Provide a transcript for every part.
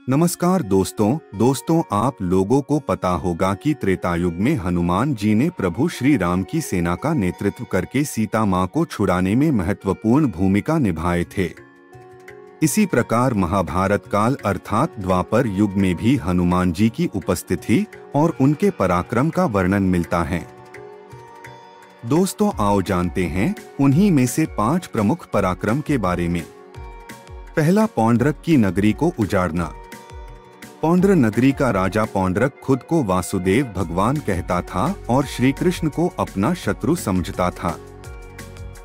नमस्कार दोस्तों आप लोगों को पता होगा कि त्रेता युग में हनुमान जी ने प्रभु श्री राम की सेना का नेतृत्व करके सीता माँ को छुड़ाने में महत्वपूर्ण भूमिका निभाए थे। इसी प्रकार महाभारत काल अर्थात द्वापर युग में भी हनुमान जी की उपस्थिति और उनके पराक्रम का वर्णन मिलता है। दोस्तों आओ जानते हैं उन्हीं में से 5 प्रमुख पराक्रम के बारे में। पहला, पौंड्रक की नगरी को उजाड़ना। पौंड्र नगरी का राजा पौंड्रक खुद को वासुदेव भगवान कहता था और श्री कृष्ण को अपना शत्रु समझता था।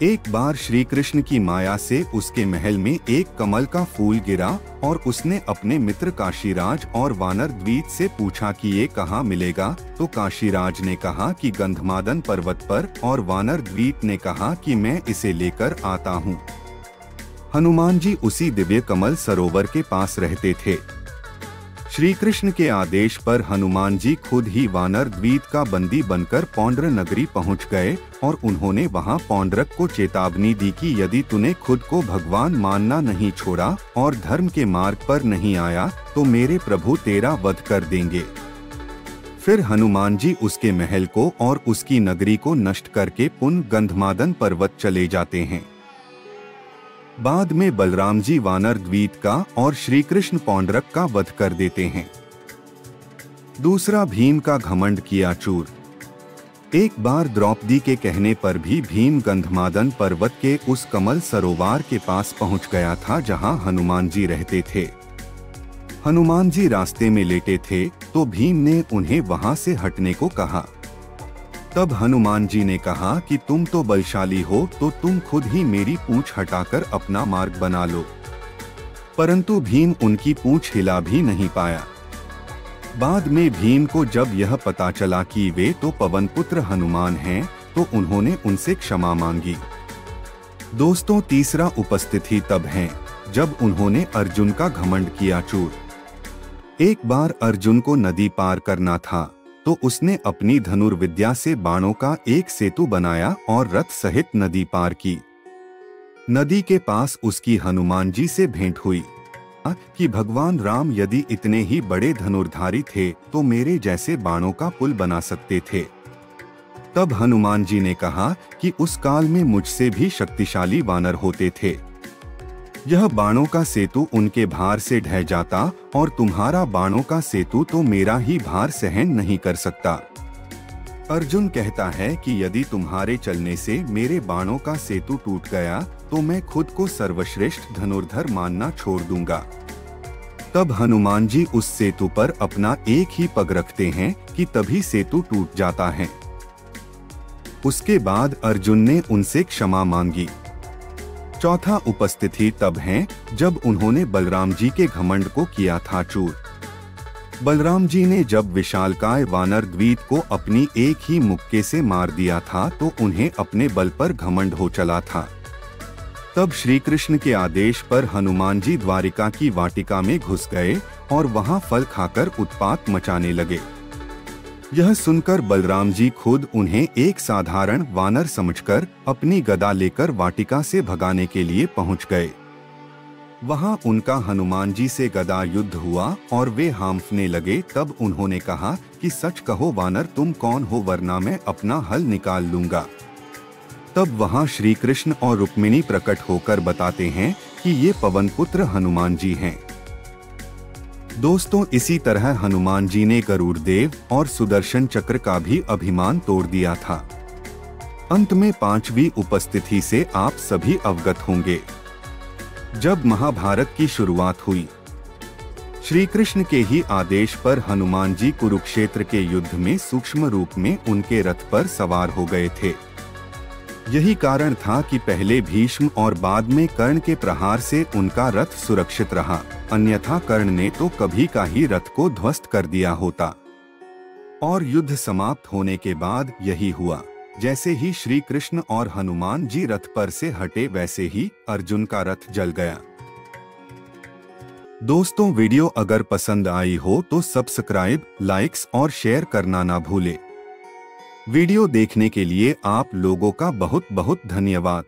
एक बार श्री कृष्ण की माया से उसके महल में एक कमल का फूल गिरा और उसने अपने मित्र काशीराज और वानर द्वीप से पूछा कि ये कहाँ मिलेगा, तो काशीराज ने कहा कि गंधमादन पर्वत पर, और वानर द्वीप ने कहा कि मैं इसे लेकर आता हूँ। हनुमान जी उसी दिव्य कमल सरोवर के पास रहते थे। श्री कृष्ण के आदेश पर हनुमान जी खुद ही वानर द्वीप का बंदी बनकर पौंड्र नगरी पहुंच गए और उन्होंने वहां पौंड्रक को चेतावनी दी कि यदि तूने खुद को भगवान मानना नहीं छोड़ा और धर्म के मार्ग पर नहीं आया तो मेरे प्रभु तेरा वध कर देंगे। फिर हनुमान जी उसके महल को और उसकी नगरी को नष्ट करके पुनः गंधमादन पर्वत चले जाते हैं। बाद में बलराम जी वानर द्वीप का और श्री कृष्ण पौंड्रक का वध कर देते हैं। दूसरा, भीम का घमंड किया चूर। एक बार द्रौपदी के कहने पर भी भीम गंधमादन पर्वत के उस कमल सरोवर के पास पहुंच गया था जहां हनुमान जी रहते थे। हनुमान जी रास्ते में लेटे थे तो भीम ने उन्हें वहां से हटने को कहा। तब हनुमान जी ने कहा कि तुम तो बलशाली हो तो तुम खुद ही मेरी पूंछ हटाकर अपना मार्ग बना लो। परंतु भीम उनकी पूंछ हिला भी नहीं पाया। बाद में भीम को जब यह पता चला कि वे तो पवन पुत्र हनुमान हैं, तो उन्होंने उनसे क्षमा मांगी। दोस्तों, तीसरा उपस्थिति तब है जब उन्होंने अर्जुन का घमंड किया चूर। एक बार अर्जुन को नदी पार करना था तो उसने अपनी धनुर्विद्या से बाणों का एक सेतु बनाया और रथ सहित नदी पार की। नदी के पास उसकी हनुमान जी से भेंट हुई कि भगवान राम यदि इतने ही बड़े धनुर्धारी थे तो मेरे जैसे बाणों का पुल बना सकते थे। तब हनुमान जी ने कहा कि उस काल में मुझसे भी शक्तिशाली वानर होते थे। यह बाणों का सेतु उनके भार से ढह जाता और तुम्हारा बाणों का सेतु तो मेरा ही भार सहन नहीं कर सकता। अर्जुन कहता है कि यदि तुम्हारे चलने से मेरे बाणों का सेतु टूट गया तो मैं खुद को सर्वश्रेष्ठ धनुर्धर मानना छोड़ दूंगा। तब हनुमान जी उस सेतु पर अपना एक ही पग रखते हैं कि तभी सेतु टूट जाता है। उसके बाद अर्जुन ने उनसे क्षमा मांगी। चौथा उपस्थिति तब है जब उन्होंने बलराम जी के घमंड को किया था चूर। बलराम जी ने जब विशालकाय वानर द्वीप को अपनी एक ही मुक्के से मार दिया था तो उन्हें अपने बल पर घमंड हो चला था। तब श्री कृष्ण के आदेश पर हनुमान जी द्वारिका की वाटिका में घुस गए और वहां फल खाकर उत्पात मचाने लगे। यह सुनकर बलराम जी खुद उन्हें एक साधारण वानर समझकर अपनी गदा लेकर वाटिका से भगाने के लिए पहुंच गए। वहां उनका हनुमान जी से गदा युद्ध हुआ और वे हांफने लगे। तब उन्होंने कहा कि सच कहो वानर, तुम कौन हो, वरना मैं अपना हल निकाल लूंगा। तब वहां श्री कृष्ण और रुक्मिणी प्रकट होकर बताते हैं कि ये पवन पुत्र हनुमान जी हैं। दोस्तों, इसी तरह हनुमान जी ने गरुड़ देव और सुदर्शन चक्र का भी अभिमान तोड़ दिया था। अंत में 5वीं उपस्थिति से आप सभी अवगत होंगे। जब महाभारत की शुरुआत हुई, श्री कृष्ण के ही आदेश पर हनुमान जी कुरुक्षेत्र के युद्ध में सूक्ष्म रूप में उनके रथ पर सवार हो गए थे। यही कारण था कि पहले भीष्म और बाद में कर्ण के प्रहार से उनका रथ सुरक्षित रहा, अन्यथा कर्ण ने तो कभी का ही रथ को ध्वस्त कर दिया होता। और युद्ध समाप्त होने के बाद यही हुआ। जैसे ही श्री कृष्ण और हनुमान जी रथ पर से हटे वैसे ही अर्जुन का रथ जल गया। दोस्तों, वीडियो अगर पसंद आई हो तो सब्सक्राइब, लाइक्स और शेयर करना ना भूले। वीडियो देखने के लिए आप लोगों का बहुत बहुत धन्यवाद।